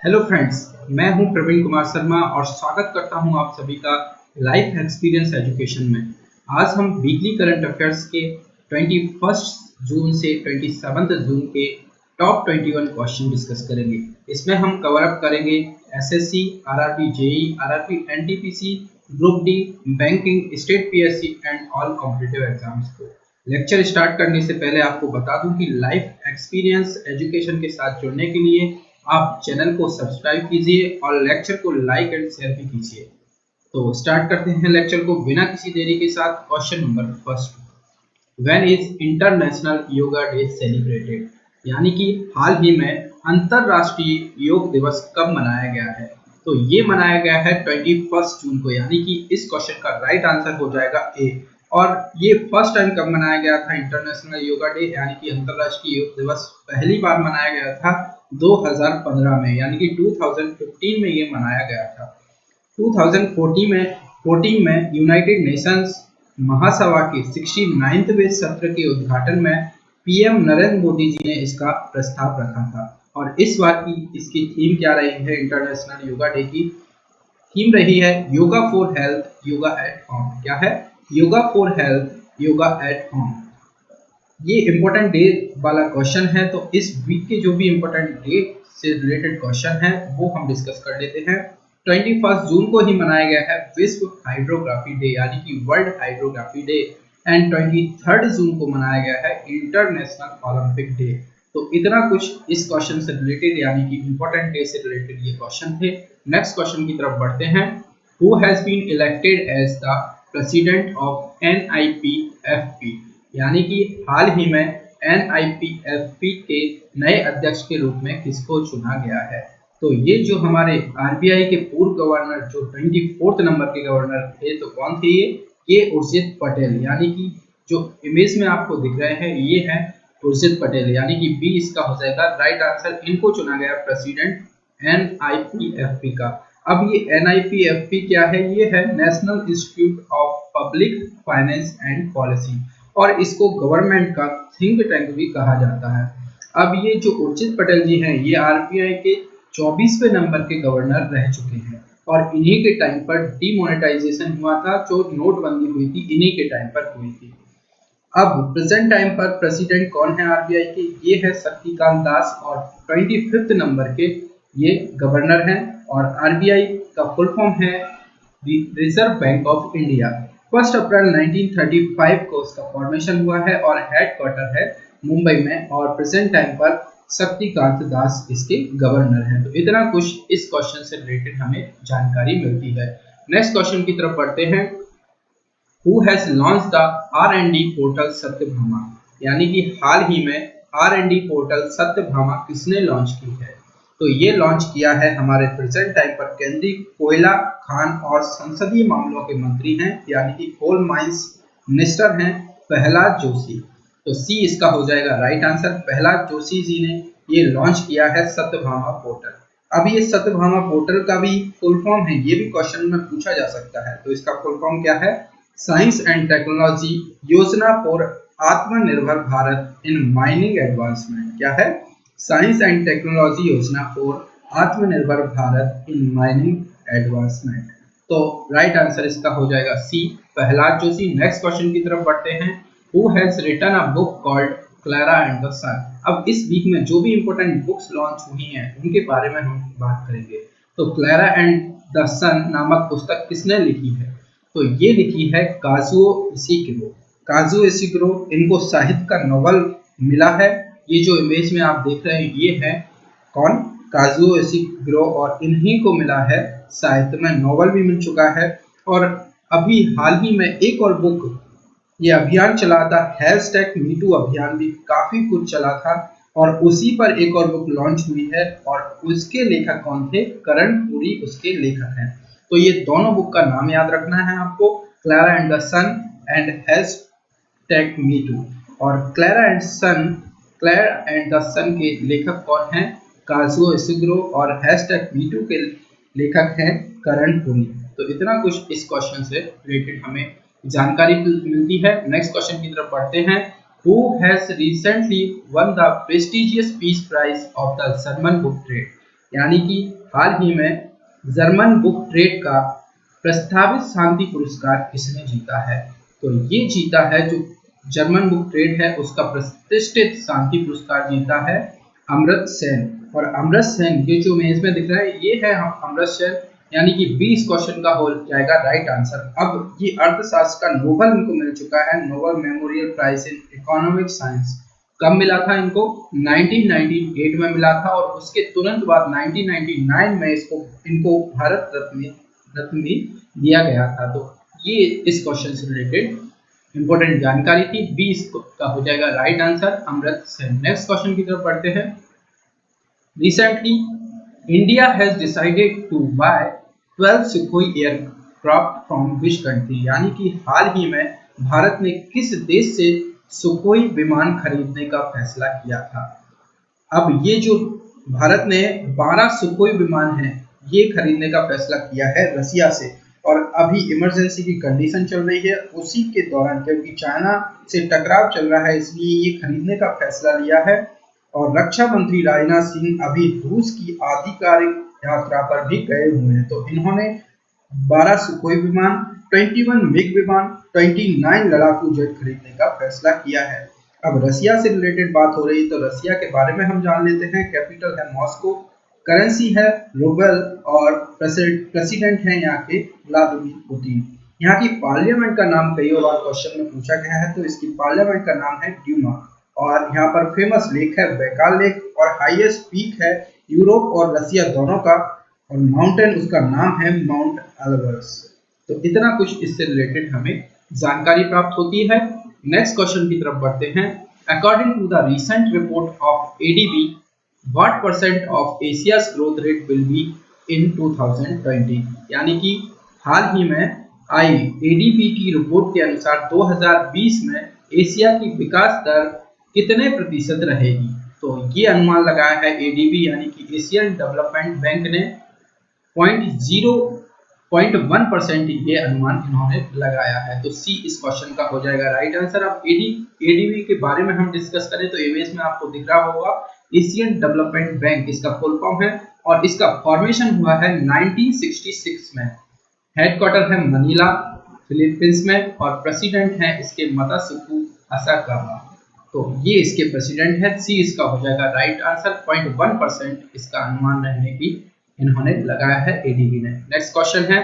Hello friends, मैं हूं प्रवीण कुमार शर्मा और स्वागत करता हूं आप सभी का लाइफ एक्सपीरियंस एजुकेशन में। आज हम वीकली करंट अफेयर्स के 21 जून से 27 जून के टॉप 21 क्वेश्चन डिस्कस करेंगे। इसमें हम कवर अप करेंगे SSC, RRB JEE, RRB NTPC, group D, banking, state PSC and all competitive exams को। लेक्चर स्टार्ट करने से पहले आपको बता दूं कि लाइफ एक्सपीरियंस एजुकेशन के साथ जुड़ने के लिए आप चैनल को सब्सक्राइब कीजिए और लेक्चर को लाइक एंड शेयर भी कीजिए। तो स्टार्ट करते हैं लेक्चर को बिना किसी देरी के साथ। Question number first, when is international yoga day celebrated? यानी कि हाल ही में अंतरराष्ट्रीय योग दिवस कब मनाया गया है? तो ये मनाया गया है 21 जून को, यानी कि इस क्वेश्चन का राइट आंसर हो जाएगा ए। और ये फर्स्ट टाइम कब मनाया गया था इंटरनेशनल योगा डे, यानी कि अंतरराष्ट्रीय योग दिवस पहली बार मनाया गया था 2015 में, यानी कि 2015 में ये मनाया गया था। 2014 में यूनाइटेड नेशंस महासभा के 69वें सत्र के उद्घाटन में पीएम नरेंद्र मोदी जी ने इसका प्रस्ताव रखा था। और इस बार की इसकी थीम क्या रही है? इंटरनेशनल योगा डे की थीम रही है yoga for health, yoga at home. क्या है? Yoga for health, yoga at home. ये इंपॉर्टेंट डे वाला क्वेश्चन है, तो इस वीक के जो भी इंपॉर्टेंट डे से रिलेटेड क्वेश्चन है वो हम डिस्कस कर लेते हैं। 21 जून को ही मनाया गया है विश्व हाइड्रोग्राफी डे, यानी कि वर्ल्ड हाइड्रोग्राफी डे। एंड 23 जून को मनाया गया है इंटरनेशनल ओलंपिक डे। तो इतना कुछ इस क्वेश्चन से रिलेटेड, यानी कि इंपॉर्टेंट डे से रिलेटेड ये क्वेश्चन थे। नेक्स्ट क्वेश्चन की तरफ बढ़ते हैं। Who has been elected as the president of NIPFP? यानी कि हाल ही में NIPFP के नए अध्यक्ष के रूप में किसको चुना गया है? तो ये जो हमारे RBI के पूर्व गवर्नर, जो 24 नंबर के गवर्नर थे, तो कौन थे ये उर्जित पटेल। यानी कि जो इमेज में आपको दिख रहे हैं ये है उर्जित पटेल, यानी कि बी इसका हो जाएगा राइट आंसर। इनको चुना गया प्रेसिडेंट NIPFP का। अब ये NIPFP क्या है? ये है national institute of public finance and policy, और इसको गवर्नमेंट का थिंक टैंक भी कहा जाता है। अब ये जो उर्जित पटेल जी हैं, ये RBI के 24वें नंबर के गवर्नर रह चुके हैं, और इन्हीं के टाइम पर डीमोनेटाइजेशन हुआ था, जो नोटबंदी हुई थी इन्हीं के टाइम पर हुई थी। अब प्रेजेंट टाइम पर प्रेसिडेंट कौन है RBI के? ये है शक्तिकांत दास, और 25 नंबर के ये गवर्नर हैं। और RBI का फुल फॉर्म है रिजर्व बैंक ऑफ इंडिया। 1 अप्रैल 1935 को इसका फॉर्मेशन हुआ है और हेडक्वार्टर है मुंबई में, और प्रेजेंट टाइम पर शक्तिकांत दास इसके गवर्नर हैं। तो इतना कुछ इस क्वेश्चन से रिलेटेड हमें जानकारी मिलती है। नेक्स्ट क्वेश्चन की तरफ बढ़ते हैं। Who has launched the R&D portal Satyabhama? यानी कि हाल ही में R&D पोर्टल सत्यभामा किसने लॉन्च की है? तो ये लॉन्च किया है हमारे प्रेजेंट टाइम पर केंद्रीय कोयला, खान और संसदीय मामलों के मंत्री हैं, यानी कि कोल माइंस मिनिस्टर हैं प्रहलाद जोशी। तो सी इसका हो जाएगा राइट आंसर। प्रहलाद जोशी जी ने ये लॉन्च किया है सत्यभामा पोर्टल। अब ये सत्यभामा पोर्टल का भी फुल फॉर्म है, ये भी क्वेश्चन में पूछा जा सकता है। तो इसका फुल फॉर्म क्या है? Science and technology Yojana for Aatmanirbhar Bharat in mining advancement. क्या है? Science and technology Yojana for Aatmanirbhar Bharat in mining advancement. तो राइट आंसर इसका हो जाएगा C, Pralhad Joshi. Next question की तरफ बढ़ते हैं। Who has written a book called Clara and the Sun? अब इस वीक में जो भी इंपॉर्टेंट बुक्स लॉन्च हुई हैं उनके बारे में हम बात करेंगे। तो क्लैरा एंड द सन नामक पुस्तक किसने लिखी है? तो ये लिखी है काजुओ इशिकावा। काजुओ इशिकावा, इनको साहित्य का नोबेल मिला है। ये जो इमेज में आप देख रहे हैं ये है कौन? काजुओ इशिकावा, और इन्हीं को मिला है साहित्य में नोबेल भी मिल चुका है। और अभी हाल ही में एक और बुक, ये अभियान चला था #MeToo अभियान, भी काफी कुछ चला था, और उसी पर एक और बुक लॉन्च हुई है, और उसके लेखक कौन थे? करण पुरी उसके लेखक हैं। तो ये दोनों बुक का नाम याद रखना है आपको, Clara and the sun and #MeToo। और क्लैरा एंड द सन के लेखक कौन हैं? काजुओ इशिकावा, और #MeToo के लेखक हैं करण पुरी। तो इतना कुछ इस क्वेश्चन से रिलेटेड हमें जानकारी मिलती है। नेक्स्ट क्वेश्चन की तरफ बढ़ते हैं। Who has recently won the prestigious peace prize of the German book trade? यानी कि हाल ही में जर्मन बुक ट्रेड का प्रस्तावित शांति पुरस्कार किसने जीता है? तो ये जीता है, जो जर्मन बुक ट्रेड है उसका प्रतिष्ठित शांति पुरस्कार जीता है अमर्त्य सेन। और अमर्त्य सेन, ये जो इमेज में दिख रहा है ये है अमर्त्य सेन, यानी कि 20 क्वेश्चन का हो जाएगा राइट आंसर। अब ये अर्थशास्त्र का नोबेल इनको मिल चुका है, Nobel memorial prize in economic science. कब मिला था इनको? 1998 में मिला था, और उसके तुरंत बाद 1999 में इनको भारत रत्न भी दिया गया था। तो ये इस क्वेश्चन से रिलेटेड इंपॉर्टेंट जानकारी थी। 20 का हो जाएगा right answer Amartya Sen. Next question की तरफ बढ़ते हैं। Recently India has decided to buy 12 Sukhoi aircraft from which country? यानी कि हाल ही में भारत ने किस देश से सुखोई विमान खरीदने का फैसला किया था? अब ये जो भारत ने 12 सुखोई विमान हैं ये खरीदने का फैसला किया है रसिया से, और अभी इमरजेंसी की कंडीशन चल रही है, उसी के दौरान क्योंकि चाइना से टकराव चल रहा है इसलिए ये खरीदने का फैसला लिया है। और रक्षा मंत्री राजनाथ सिंह अभी रूस की आधिकारिक यात्रा पर भी गए हुए हैं, तो इन्होंने 12 सुखोई विमान, 21 मिग विमान, 29 लड़ाकू जेट खरीदने का फैसला किया है। अब रसिया से रिलेटेड बात हो रही है तो रसिया के बारे में हम जान लेते हैं। कैपिटल है मॉस्को, करेंसी है रूबल, और प्रेसिडेंट है यहाँ के व्लादिमीर पुतिन। यहाँ की पार्लियामेंट का नाम कई बार क्वेश्चन में पूछा गया है, तो इसकी पार्लियामेंट का नाम है ड्यूमा। और यहाँ पर फेमस लेक है बैकाल लेक, और हाईएस्ट पीक है यूरोप और रसिया दोनों का, और माउंटेन उसका नाम है माउंट एल्ब्रस। तो इतना कुछ इससे रिलेटेड हमें जानकारी प्राप्त होती है। नेक्स्ट क्वेश्चन की तरफ बढ़ते हैं। According to the recent report of ADB, what percent of Asia's growth rate will be in 2020? यानी कि हाल ही में आई एडीबी की रिपोर्ट के अनुसार 2020 में एशिया की विकास दर कितने प्रतिशत रहेगी? तो ये अनुमान लगाया है एडीबी यानी कि एशियन डेवलपमेंट बैंक ने 0.1% ये अनुमान इन्होंने लगाया है। तो सी इस क्वेश्चन का हो जाएगा राइट आंसर। अब एडीबी के बारे में हम डिस्कस करें तो इमेज में आपको दिख रहा होगा एशियन डेवलपमेंट बैंक इसका फुल फॉर्म है, और इसका फॉर्मेशन हुआ है 1966 में। हेडक्वार्टर है मनीला फिलीपींस में, और प्रेसिडेंट है इसके मतासुकु असाकावा। तो ये इसके प्रेसिडेंट है। सी इसका हो जाएगा राइट आंसर। 0.1% इसका अनुमान रहने की इन्होंने लगाया है एडीबी ने। नेक्स्ट क्वेश्चन है,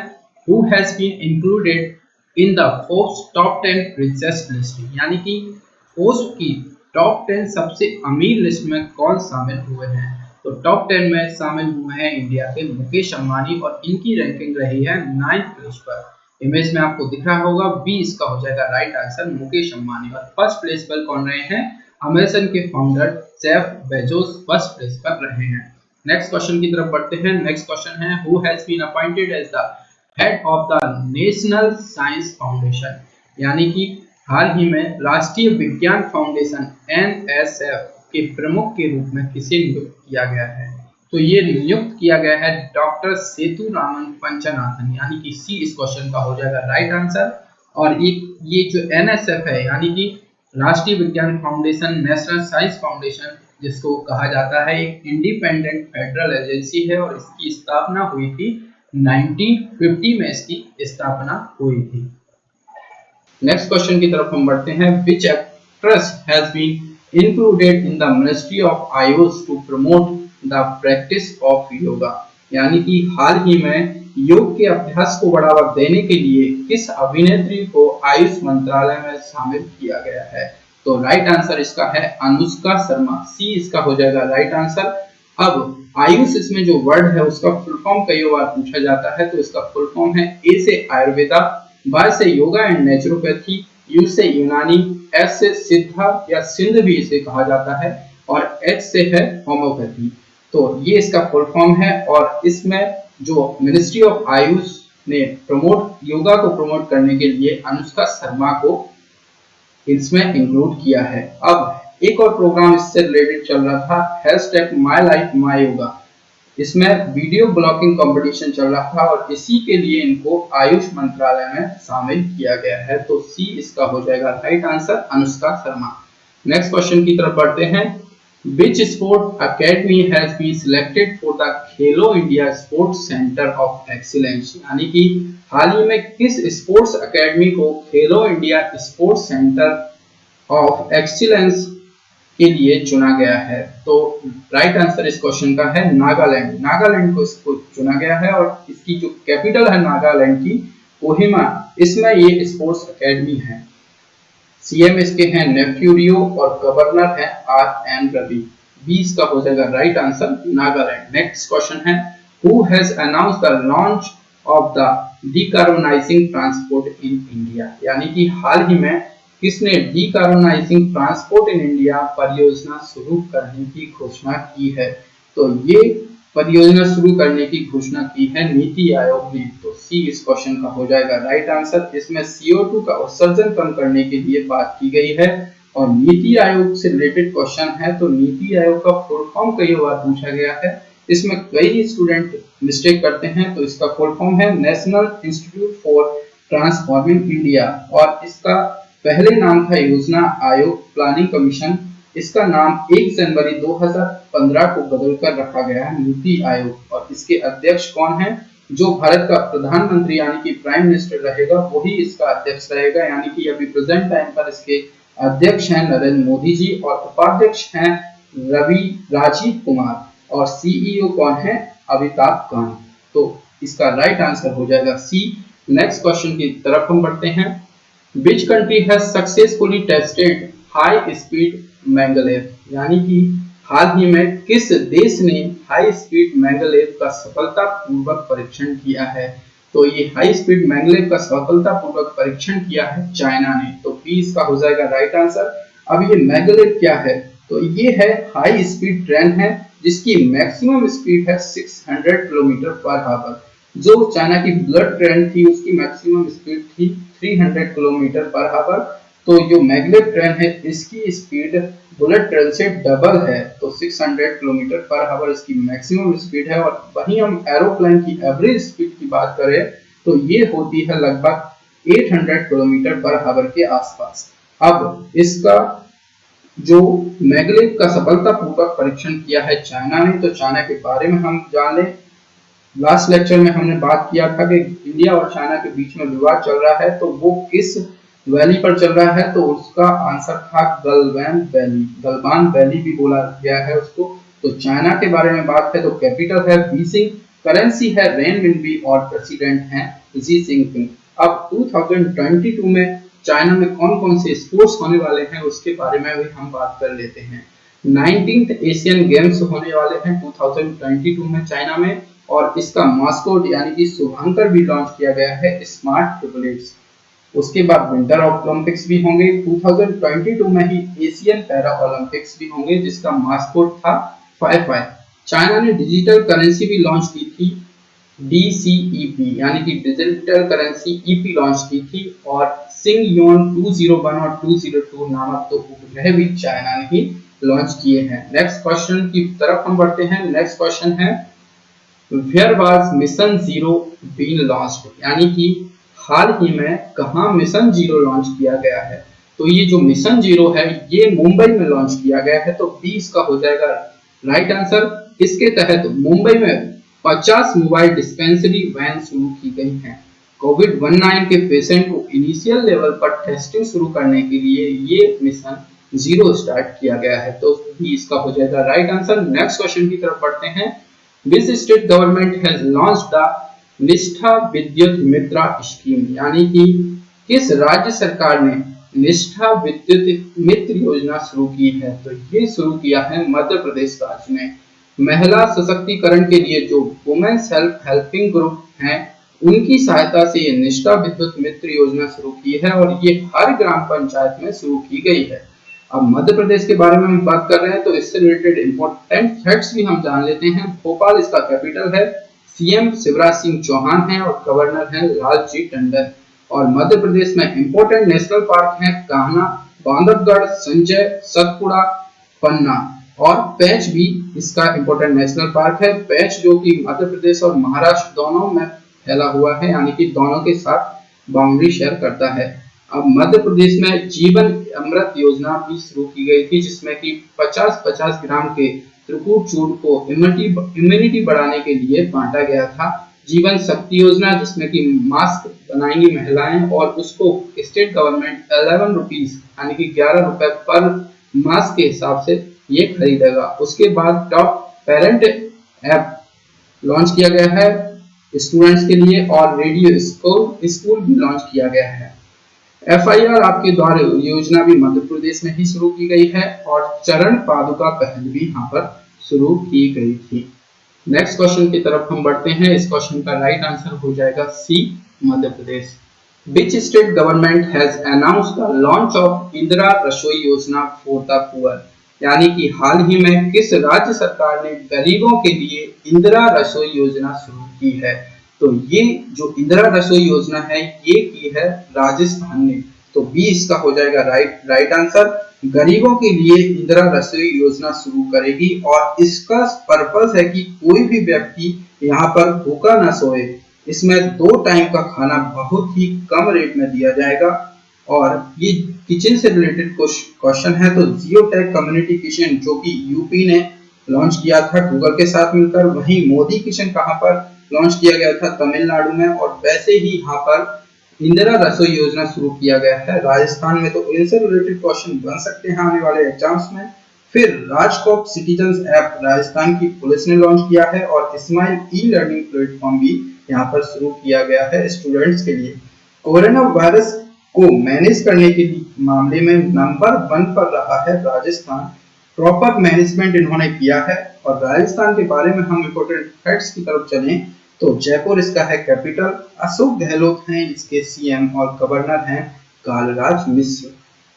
who has been included in the Forbes top 10 richest list? यानी कि फोर्ब्स की टॉप 10 सबसे अमीर लिस्ट में कौन शामिल हुए हैं? तो टॉप 10 में शामिल हुए हैं इंडिया के मुकेश अंबानी, और इनकी रैंकिंग रही है 9th प्लेस पर। इमेज में आपको दिख रहा होगा, बी इसका हो जाएगा राइट आंसर मुकेश अंबानी। और फर्स्ट प्लेस पर कौन रहे हैं? अमेज़न के founder Jeff Bezos first place पर रहे हैं। नेक्स्ट क्वेश्चन की तरफ बढ़ते हैं। नेक्स्ट क्वेश्चन है, who has been appointed as the head of the national science foundation? यानी कि हाल ही में राष्ट्रीय विज्ञान फाउंडेशन एनएसएफ के प्रमुख के रूप में किसे नियुक्त किया गया है? तो ये नियुक्त किया गया है डॉक्टर सेतुरामन पंचनाथन, यानी कि सी इस क्वेश्चन का हो जाएगा राइट आंसर। और ये जो एनएसएफ है यानी कि राष्ट्रीय विज्ञान फाउंडेशन, नेशनल साइंस फाउंडेशन जिसको कहा जाता है, एक इंडिपेंडेंट फेडरल एजेंसी है, और इसकी स्थापना हुई थी 1950 में इसकी स्थापना हुई थी। नेक्स्ट क्वेश्चन की तरफ हम बढ़ते हैं। Which actress has been included in the Ministry of AYUSH to promote the practice of yoga? यानी कि हाल ही में योग के अभ्यास को बढ़ावा देने के लिए किस अभिनेत्री को आयुष मंत्रालय में शामिल किया गया है? तो राइट आंसर इसका है अनुष्का शर्मा। सी इसका हो जाएगा राइट आंसर। अब आयुष इसमें जो वर्ड है उसका फुल फॉर्म कई बार पूछा जाता है, तो इसका फुल फॉर्म है ए से आयुर्वेदा, वाई से योगा एंड नेचुरोपैथी, यू से यूनानी, एस से सिद्धा या सिंध भी इसे कहा जाता है, और एच से है होम्योपैथी। तो ये इसका फुल फॉर्म है, और इसमें जो मिनिस्ट्री ऑफ आयुष ने योगा को प्रमोट करने के लिए अनुष्का शर्मा को इसमें इंक्लूड किया है। अब एक और प्रोग्राम इससे रिलेटेड चल रहा था #MyLifeMyYoga। इसमें वीडियो ब्लॉगिंग कंपटीशन चल रहा था, और इसी के लिए इनको आयुष मंत्रालय में शामिल किया गया है। तो सी इसका हो जाएगा right answer Anushka Sharma. Next question की तरफ बढ़ते हैं। Which sport academy has been selected for the Khelo India sports centre of excellence? यानी कि हाल ही में किस स्पोर्ट्स एकेडमी को खेलो India sports centre of excellence के लिए चुना गया है? तो राइट आंसर इस क्वेश्चन का है नागालैंड। नागालैंड को इसको चुना गया है और इसकी जो कैपिटल है नागालैंड की कोहिमा, इसमें ये स्पोर्ट्स एकेडमी है। सीएम इसके हैं नेफ्यू रियो और गवर्नर है आर.एन. रवि। 20 का हो जाएगा right answer Nagaland. Next question है who has announce the launch of the decarbonising transport in India? यानी कि हाल ही में किसने डीकार्बोनाइजिंग ट्रांसपोर्ट इन इंडिया परियोजना शुरू करने की घोषणा की है? तो ये परियोजना शुरू करने की घोषणा की है नीति आयोग ने। तो सी इस क्वेश्चन का हो जाएगा राइट आंसर। इसमें CO2 का उत्सर्जन कम करने के लिए बात की गई है और नीति आयोग से रिलेटेड क्वेश्चन है। तो नीति आयोग का फुल फॉर्म कई बार पूछा गया है, इसमें कई स्टूडेंट मिस्टेक करते हैं। तो इसका फुल फॉर्म है national institute for transforming India और इसका पहले नाम था योजना आयोग प्लानिंग कमीशन। इसका नाम 1 जनवरी 2015 को बदलकर रखा गया है नीति आयोग और इसके अध्यक्ष कौन है? जो भारत का प्रधानमंत्री यानी कि प्राइम मिनिस्टर रहेगा वही इसका अध्यक्ष रहेगा। यानी कि अभी प्रेजेंट टाइम पर इसके अध्यक्ष हैं नरेंद्र मोदी जी और उपाध्यक्ष हैं राजीव कुमार और CEO कौन है? अमिताभ कांत। तो इसका राइट आंसर हो जाएगा सी। नेक्स्ट क्वेश्चन की तरफ हम बढ़ते हैं। Which country has successfully tested high speed maglev? यानी कि हाल ही में किस देश ने हाई स्पीड मैगलेव का सफलतापूर्वक परीक्षण किया है? तो ये हाई स्पीड मैगलेव का सफलतापूर्वक परीक्षण किया है चाइना ने। तो बी इसका हो जाएगा राइट आंसर। अब ये मैगलेव क्या है? तो ये है हाई स्पीड ट्रेन है जिसकी मैक्सिमम स्पीड है 600 किलोमीटर पर आवर। जो चाइना की बुलेट ट्रेन थी उसकी मैक्सिमम स्पीड थी 300 किलोमीटर पर आवर। तो जो मैगलेव ट्रेन है इसकी स्पीड बुलेट ट्रेन से डबल है। तो 600 किलोमीटर पर आवर इसकी मैक्सिमम स्पीड है और वहीं हम एरोप्लेन की एवरेज स्पीड की बात करें तो ये होती है लगभग 800 किलोमीटर पर आवर के आसपास। अब इसका जो मैगलेव का सफलतापूर्वक परीक्षण किया है चाइना ने, तो चाइना के बारे में हम जान लें। लास्ट लेक्चर में हमने बात किया था कि इंडिया और चाइना के बीच में विवाद चल रहा है, तो वो किस वैली पर चल रहा है? तो उसका आंसर था गलवान वैली। गलवान वैली भी बोला गया है उसको। तो चाइना के बारे में बात है तो कैपिटल है बीजिंग, करेंसी है रेनमिनबी और प्रेसिडेंट हैं जी जिनपिंग। अब 2022 में चाइना में कौन कौन से स्पोर्ट्स होने वाले हैं उसके बारे में भी हम बात कर लेते हैं। 19th एशियन गेम्स होने वाले हैं 2022 में चाइना में और इसका मास्कोट यानी कि शुभांकर भी लॉन्च किया गया है स्मार्ट ट्रिपलेट्स। उसके बाद विंटर ओलंपिक्स भी होंगे 2022 में ही, एशियन पैरा ओलंपिक्स भी होंगे जिसका मास्कोट था फाई। चाइना ने डिजिटल करेंसी भी लॉन्च की थी DCEP यानी कि डिजिटल करेंसी EP लॉन्च की थी और सिंग योन 201 और 202 नामक दो उपग्रह भी चाइना ने ही लॉन्च किए हैं। नेक्स्ट क्वेश्चन की तरफ हम बढ़ते हैं। नेक्स्ट क्वेश्चन है Where was mission zero been launched? यानी कि हाल ही में कहां मिशन जीरो लॉन्च किया गया है? तो ये जो मिशन जीरो है ये मुंबई में लॉन्च किया गया है। तो 20 का हो जाएगा राइट आंसर। इसके तहत मुंबई में 50 मोबाइल डिस्पेंसरी वैन शुरू की गई हैं। कोविड-19 के पेशेंट को इनिशियल लेवल पर टेस्टिंग शुरू करने के लिए ये मिशन जीरो स्टार्ट किया गया है। तो 20 का हो जाएगा राइट आंसर। नेक्स्ट क्वेश्चन की तरफ बढ़ते हैं। Which state government has launched the निष्ठा विद्युत मित्रा स्कीम? यानी कि किस राज्य सरकार ने निष्ठा विद्युत मित्र योजना शुरू की है? तो ये शुरू किया है मध्य प्रदेश राज्य ने। महिला सशक्तिकरण के लिए जो वुमेन सेल्फ हेल्पिंग ग्रुप हैं उनकी सहायता से ये निष्ठा विद्युत मित्र योजना शुरू की है और ये हर ग्राम पंचायत में शुरू की गई है। अब मध्य प्रदेश के बारे में हम बात कर रहे हैं तो इससे रिलेटेड इंपॉर्टेंट फैक्ट्स भी हम जान लेते हैं। भोपाल इसका कैपिटल है, सीएम शिवराज सिंह चौहान हैं और गवर्नर हैं लालजी टंडन। और मध्य प्रदेश में इंपॉर्टेंट नेशनल पार्क हैं कान्हा, बांधवगढ़, संजय, सतपुड़ा, पन्ना और पेंच भी इसका इंपॉर्टेंट नेशनल पार्क है। पेंच जो कि मध्य प्रदेश और महाराष्ट्र दोनों में फैला हुआ है यानी कि दोनों के साथ बाउंड्री शेयर करता है। अब मध्य प्रदेश में जीवन अमृत योजना भी शुरू की गई थी, जिसमें कि 50-50 ग्राम के त्रिकूट चूर्ण को इम्यूनिटी बढ़ाने के लिए बांटा गया था। जीवन शक्ति योजना, जिसमें कि मास्क बनाएंगी महिलाएं और उसको स्टेट गवर्नमेंट 11 रुपीज यानी कि 11 रुपए पर मास्क के हिसाब से ये खरीदेगा। उसके बाद टॉप पेरेंट ऐप लॉन्च किया गया है स्टूडेंट्स के लिए और रेडियो स्कूल भी लॉन्च किया गया है। FIR आपके द्वारा योजना भी मध्य प्रदेश में ही शुरू की गई है और चरण पादुका पहल भी यहाँ पर शुरू की गई थी। नेक्स्ट क्वेश्चन की तरफ हम बढ़ते हैं। इस क्वेश्चन का राइट आंसर हो जाएगा सी, Madhya Pradesh. Which state government has announced the launch of Indira रसोई योजना for the poor? यानी कि हाल ही में किस राज्य सरकार ने गरीबों के लिए इंदिरा रसोई योजना शुरू की है? तो ये जो इंदिरा रसोई योजना है ये की है राजस्थान ने। तो बी इसका हो जाएगा राइट आंसर। गरीबों के लिए इंदिरा रसोई योजना शुरू करेगी और इसका पर्पस है कि कोई भी व्यक्ति यहाँ पर भूखा ना सोए। इसमें 2 टाइम का खाना बहुत ही कम रेट में दिया जाएगा और ये किचन से रिलेटेड क्वेश्चन है। तो जियोटेक कम्युनिटी किचन जो कि यूपी ने लॉन्च किया था गूगल के साथ मिलकर, वहीं मोदी किचन कहां पर लॉन्च किया गया था? तमिलनाडु में। और वैसे ही यहाँ पर इंदिरा रसोई योजना शुरू किया गया है राजस्थान में। तो इनसे रिलेटेड क्वेश्चन बन सकते हैं आने वाले एग्जाम्स में। फिर राजकोट सिटीजन्स ऐप राजस्थान की पुलिस ने लॉन्च किया है और स्माइल ई-लर्निंग प्लेटफॉर्म भी यहाँ पर शुरू किया गया है स्टूडेंट्स के लिए। कोरोना वायरस को मैनेज करने के मामले में नंबर 1 पर रहा है राजस्थान। प्रॉपर मैनेजमेंट इन्होंने किया है। और राजस्थान के बारे में हम इंपोर्टेंट फैक्ट्स की तरफ चलें तो जयपुर इसका है कैपिटल, अशोक गहलोत हैं इसके सीएम और गवर्नर हैं कालराज मिश्र।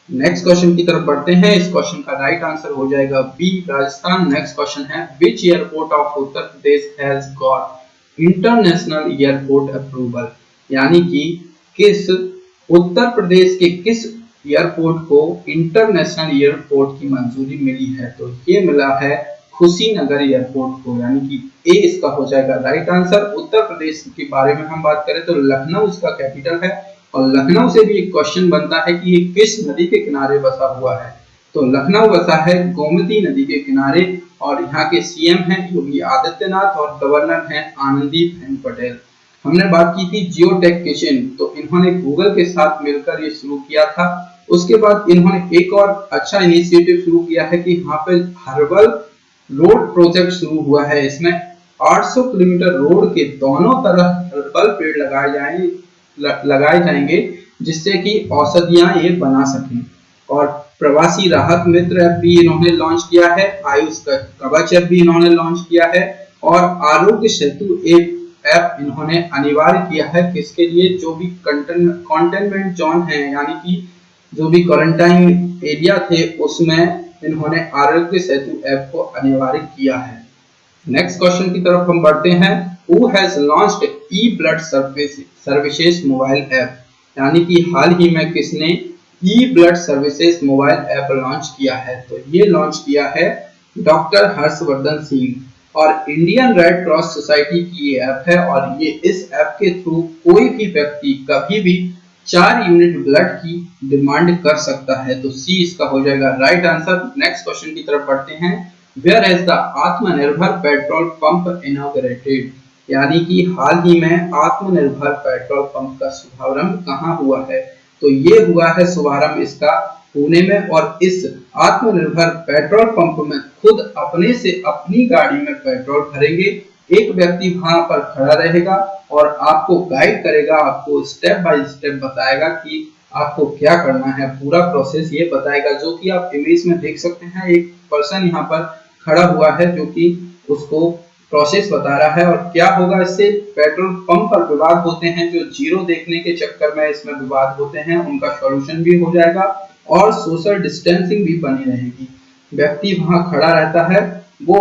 नेक्स्ट क्वेश्चन की तरफ बढ़ते हैं। इस क्वेश्चन का राइट आंसर हो जाएगा बी, राजस्थान। नेक्स्ट क्वेश्चन है which airport of Uttar Pradesh has got international airport approval? यानी कि किस उत्तर प्रदेश के किस एयरपोर्ट को इंटरनेशनल एयरपोर्ट की मंजूरी मिली है? तो ये मिला है खुशीनगर एयरपोर्ट को, यानी कि ए इसका हो जाएगा राइट आंसर। उत्तर प्रदेश के बारे में हम बात करें तो लखनऊ इसका कैपिटल है और लखनऊ से भी एक क्वेश्चन बनता है कि ये किस नदी के किनारे बसा हुआ है? तो लखनऊ बसा है गोमती नदी के किनारे और यहाँ के सीएम हैं योगी आदित्यनाथ और गवर्नर हैं आनंदीबेन पटेल। हमने बात की थी जियोटेक किचन, तो इन्होंने गूगल के साथ मिलकर ये शुरू किया था। उसके बाद इन्होंने एक और अच्छा इनिशिएटिव शुरू किया है कि यहाँ पे हर्बल रोड प्रोजेक्ट शुरू हुआ है। इसमें 800 किलोमीटर रोड के दोनों तरफ हर्बल पेड़ लगाए जाएंगे जिससे कि औषधियां ये बना सकें। और प्रवासी राहत मित्र ऐप भी इन्होंने लॉन्च किया है, आयुष कवच ऐप भी इन्होंने लॉन्च किया है और आरोग्य सेतु ऐप इन्होंने अनिवार्य किया है किसके लिए? जो भी कंटेनमेंट जोन है यानी कि जो भी क्वारंटाइन एरिया थे उसमें इन्होंने आरोग्य सेतु ऐप को अनिवार्य किया है। नेक्स्ट क्वेश्चन की तरफ हम बढ़ते हैं। Who has launched e blood services mobile app? यानी कि हाल ही में किसने e blood services mobile app launch किया है? तो ये लॉन्च किया है डॉक्टर हर्षवर्धन सिंह और इंडियन रेड क्रॉस सोसाइटी की ये ऐप है और ये इस ऐप के थ्रू कोई भी व्यक्ति कभी भी 4 यूनिट ब्लड की डिमांड कर सकता है। तो सी इसका हो जाएगा राइट आंसर। नेक्स्ट क्वेश्चन की तरफ बढ़ते हैं। वेयर हैज द आत्मनिर्भर पेट्रोल पंप इनॉग्रेटेड? यानी कि हाल ही में आत्मनिर्भर पेट्रोल पंप का शुभारंभ कहाँ हुआ है? तो ये हुआ है शुभारंभ इसका पुणे में और इस आत्मनिर्भर पेट्रोल पंप में खुद अपने से अपनी गाड़ी में पेट्रोल भरेंगे। एक व्यक्ति वहां पर खड़ा रहेगा और आपको गाइड करेगा, आपको स्टेप बाय स्टेप बताएगा कि आपको क्या करना है। पूरा प्रोसेस ये बताएगा जो कि आप इमेज में देख सकते हैं। एक पर्सन यहाँ पर खड़ा हुआ है जो कि उसको प्रोसेस बता रहा है और क्या होगा इससे। पेट्रोल पंप पर विवाद होते हैं जो जीरो देखने के चक्कर में इसमें विवाद होते हैं, उनका सॉल्यूशन भी हो जाएगा और सोशल डिस्टेंसिंग भी बनी रहेगी। व्यक्ति वहां खड़ा रहता है वो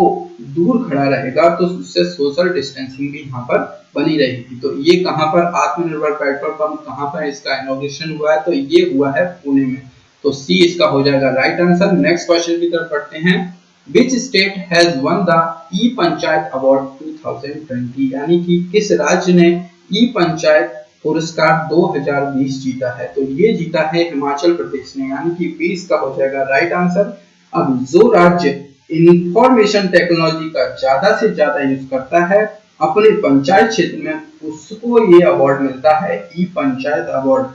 दूर खड़ा रहेगा तो उससे सोशल डिस्टेंसिंग भी यहाँ पर बनी रहेगी। तो ये कहाँ पर आत्मनिर्भर पेट्रोल पंप कहाँ पर इसका इनॉग्रेशन हुआ है? तो ये हुआ है पुणे में। तो सी इसका हो जाएगा राइट आंसर। नेक्स्ट क्वेश्चन की तरफ बढ़ते हैं। Which state has won the E panchayat award 2020? यानी कि किस राज्य ने ई पंचायत पुरस्कार 2020 जीता है। तो ये जीता है हिमाचल प्रदेश ने, यानी कि 20 का हो जाएगा राइट आंसर। अब जो राज्य इंफॉर्मेशन टेक्नोलॉजी का ज्यादा से ज्यादा यूज करता है अपने पंचायत क्षेत्र में, उसको ये अवार्ड मिलता है ई पंचायत अवार्ड।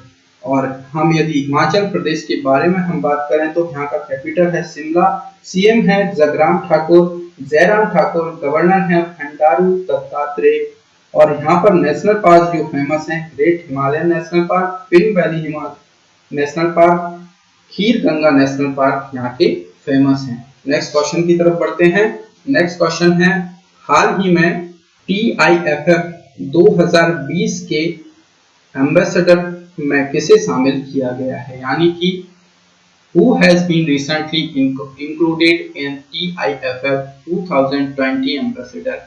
और हम यदि हिमाचल प्रदेश के बारे में हम बात करें तो यहाँ का कैपिटल है शिमला, सीएम है जगराम ठाकुर, जयराम ठाकुर, गवर्नर है बंडारू दत्तात्रेय। और यहाँ पर नेशनल पार्क जो फेमस है, great Himalayan national park, Pin valley national park, Kheer Ganga national park यहाँ के फेमस हैं। नेक्स्ट क्वेश्चन की तरफ बढ़ते हैं। नेक्स्ट क्वेश्चन है, हाल ही में TIFF 2020 के एम्बेसडर में किसे शामिल किया गया है, यानी कि who has been recently included in TIFF 2020 ambassador?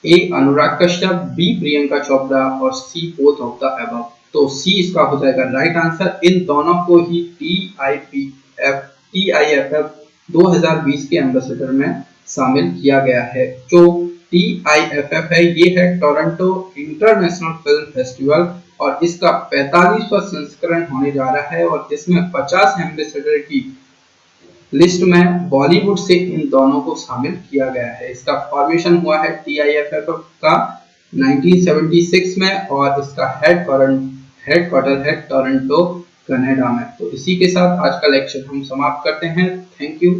A Anurag Kashyap, B Priyanka Chopra और C both of the above. तो C इसका हो जाएगा राइट आंसर। इन दोनों को ही TIFF 2020 के एम्बेसडर में शामिल किया गया है। जो TIFF है ये है टोरंटो इंटरनेशनल फिल्म फेस्टिवल और इसका 45वां संस्करण होने जा रहा है और इसमें 50 एम्बेसडर की लिस्ट में बॉलीवुड से इन दोनों को शामिल किया गया है। इसका फॉर्मेशन हुआ है TIFF का 1976 में और इसका हेडक्वार्टर है टोरंटो कनाडा में। तो इसी के साथ आज का लेक्चर हम समाप्त करते हैं। Thank you.